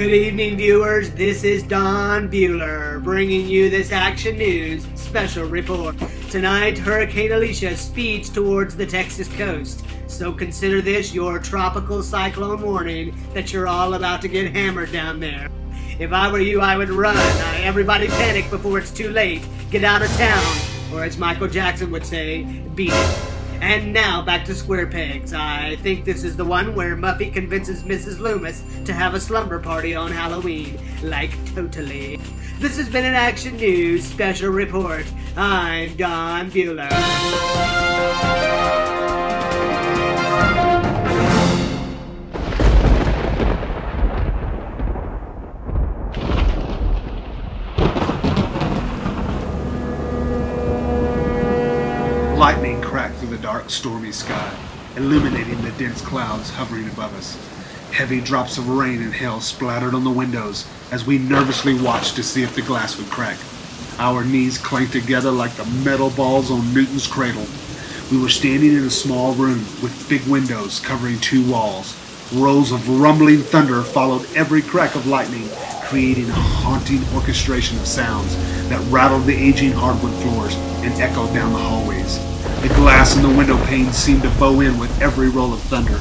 Good evening, viewers. This is Don Bueller bringing you this Action News special report. Tonight, Hurricane Alicia speeds towards the Texas coast. So consider this your tropical cyclone warning that you're all about to get hammered down there. If I were you, I would run. Everybody panic before it's too late. Get out of town. Or as Michael Jackson would say, beat it. And now, back to Square Pegs. I think this is the one where Muffy convinces Mrs. Loomis to have a slumber party on Halloween. Like, totally. This has been an Action News special report. I'm Don Bueller. Lightning cracked through the dark, stormy sky, illuminating the dense clouds hovering above us. Heavy drops of rain and hail splattered on the windows as we nervously watched to see if the glass would crack. Our knees clanked together like the metal balls on Newton's cradle. We were standing in a small room with big windows covering two walls. Rows of rumbling thunder followed every crack of lightning, creating a haunting orchestration of sounds that rattled the aging hardwood floors and echoed down the hallways. The glass in the window panes seemed to bow in with every roll of thunder.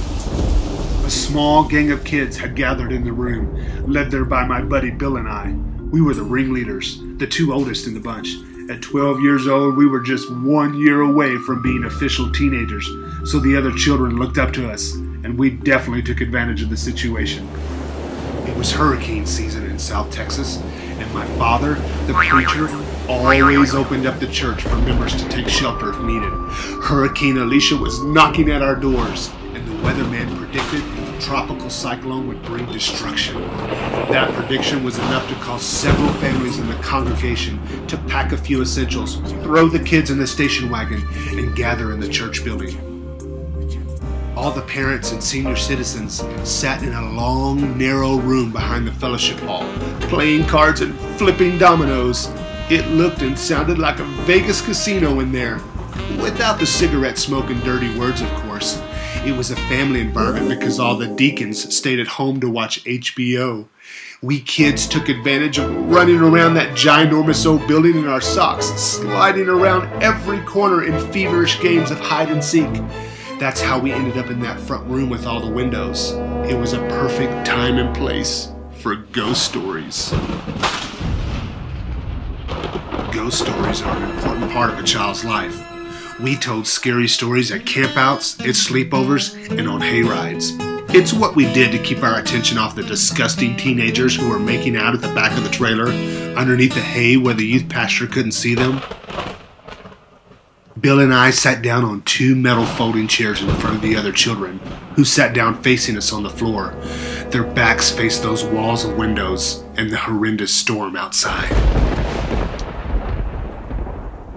A small gang of kids had gathered in the room, led there by my buddy Bill and I. We were the ringleaders, the two oldest in the bunch. At 12 years old, we were just 1 year away from being official teenagers, so the other children looked up to us, and we definitely took advantage of the situation. It was hurricane season in South Texas, and my father, the preacher, always opened up the church for members to take shelter if needed. Hurricane Alicia was knocking at our doors, and the weatherman predicted a tropical cyclone would bring destruction. That prediction was enough to cause several families in the congregation to pack a few essentials, throw the kids in the station wagon, and gather in the church building. All the parents and senior citizens sat in a long, narrow room behind the fellowship hall, playing cards and flipping dominoes. It looked and sounded like a Vegas casino in there, without the cigarette smoke and dirty words, of course. It was a family environment because all the deacons stayed at home to watch HBO. We kids took advantage of running around that ginormous old building in our socks, sliding around every corner in feverish games of hide and seek. That's how we ended up in that front room with all the windows. It was a perfect time and place for ghost stories. Ghost stories are an important part of a child's life. We told scary stories at campouts, at sleepovers, and on hay rides. It's what we did to keep our attention off the disgusting teenagers who were making out at the back of the trailer, underneath the hay where the youth pastor couldn't see them. Bill and I sat down on two metal folding chairs in front of the other children, who sat down facing us on the floor. Their backs faced those walls of windows and the horrendous storm outside.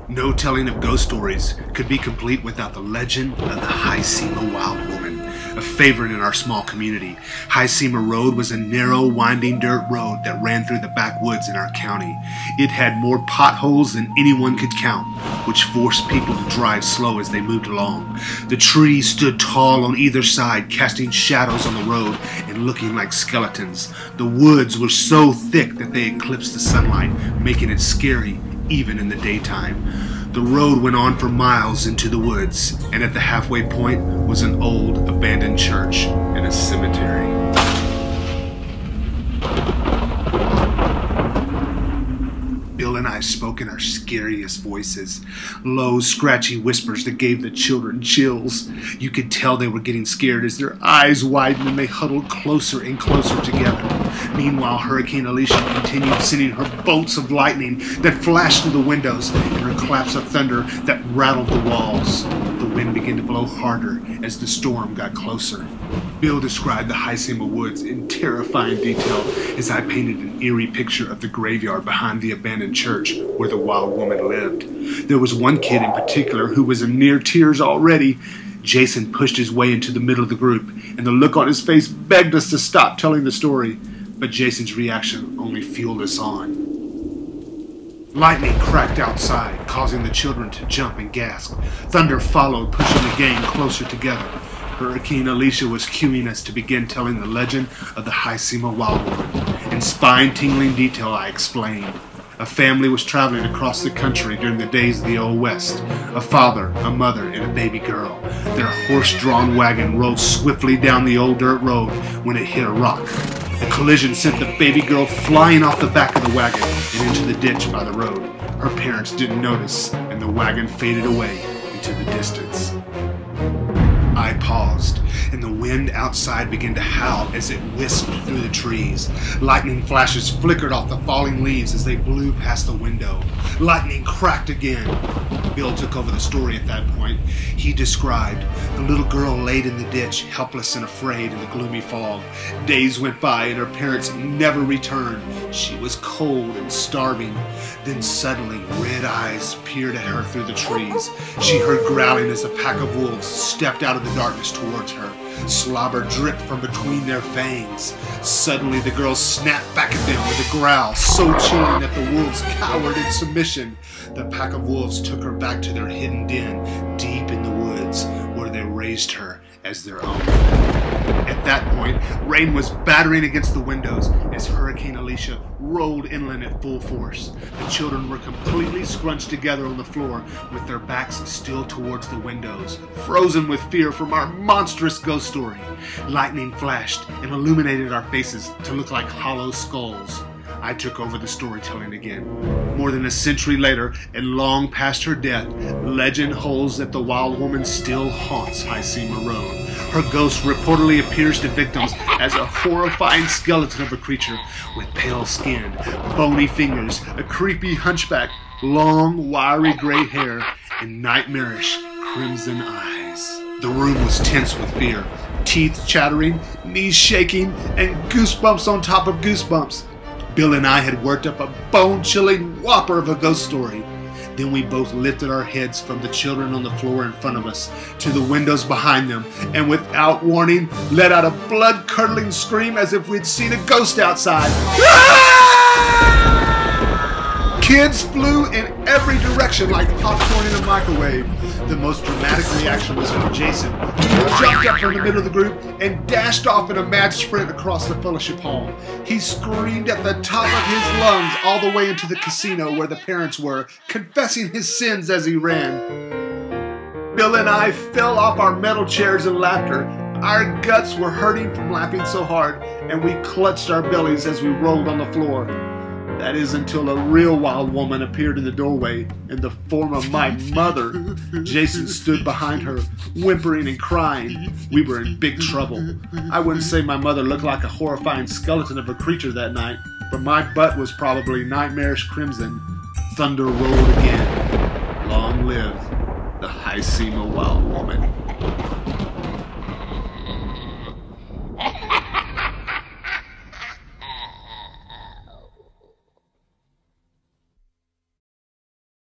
No telling of ghost stories could be complete without the legend of the High Sema Wild Woman, a favorite in our small community. High Sema Road was a narrow, winding dirt road that ran through the backwoods in our county. It had more potholes than anyone could count, which forced people to drive slow as they moved along. The trees stood tall on either side, casting shadows on the road and looking like skeletons. The woods were so thick that they eclipsed the sunlight, making it scary even in the daytime. The road went on for miles into the woods, and at the halfway point was an old abandoned church and a cemetery. Bill and I spoke in our scariest voices, low, scratchy whispers that gave the children chills. You could tell they were getting scared as their eyes widened and they huddled closer and closer together. Meanwhile, Hurricane Alicia continued sending her bolts of lightning that flashed through the windows and her claps of thunder that rattled the walls. The wind began to blow harder as the storm got closer. Bill described the High Sema Woods in terrifying detail as I painted an eerie picture of the graveyard behind the abandoned church where the wild woman lived. There was one kid in particular who was in near tears already. Jason pushed his way into the middle of the group, and the look on his face begged us to stop telling the story. But Jason's reaction only fueled us on. Lightning cracked outside, causing the children to jump and gasp. Thunder followed, pushing the gang closer together. Hurricane Alicia was cueing us to begin telling the legend of the High Sema Wild Woman. spine-tingling detail, I explained. A family was traveling across the country during the days of the Old West. A father, a mother, and a baby girl. Their horse-drawn wagon rolled swiftly down the old dirt road when it hit a rock. The collision sent the baby girl flying off the back of the wagon and into the ditch by the road. Her parents didn't notice, and the wagon faded away into the distance. I paused, and the wind outside began to howl as it whisked through the trees. Lightning flashes flickered off the falling leaves as they blew past the window. Lightning cracked again. Bill took over the story at that point. He described the little girl laid in the ditch, helpless and afraid in the gloomy fog. Days went by and her parents never returned. She was cold and starving. Then suddenly, red eyes peered at her through the trees. She heard growling as a pack of wolves stepped out of the darkness towards her. Slobber dripped from between their fangs. Suddenly the girl snapped back at them with a growl so chilling that the wolves cowered in submission. The pack of wolves took her back to their hidden den deep in the woods, where they raised her as their own. At that point, rain was battering against the windows as Hurricane Alicia rolled inland at full force. The children were completely scrunched together on the floor with their backs still towards the windows, frozen with fear from our monstrous ghost story. Lightning flashed and illuminated our faces to look like hollow skulls. I took over the storytelling again. More than a century later, and long past her death, legend holds that the wild woman still haunts High Seymour Road. Her ghost reportedly appears to victims as a horrifying skeleton of a creature with pale skin, bony fingers, a creepy hunchback, long, wiry gray hair, and nightmarish crimson eyes. The room was tense with fear, teeth chattering, knees shaking, and goosebumps on top of goosebumps. Bill and I had worked up a bone-chilling whopper of a ghost story. Then we both lifted our heads from the children on the floor in front of us to the windows behind them, and without warning, let out a blood-curdling scream as if we'd seen a ghost outside. Kids flew in every direction like popcorn in a microwave. The most dramatic reaction was from Jason, who jumped up from the middle of the group and dashed off in a mad sprint across the fellowship hall. He screamed at the top of his lungs all the way into the casino where the parents were, confessing his sins as he ran. Bill and I fell off our metal chairs in laughter. Our guts were hurting from laughing so hard, and we clutched our bellies as we rolled on the floor. That is until a real wild woman appeared in the doorway in the form of my mother. Jason stood behind her, whimpering and crying. We were in big trouble. I wouldn't say my mother looked like a horrifying skeleton of a creature that night, but my butt was probably nightmarish crimson. Thunder rolled again. Long live the High Seymour Wild Woman.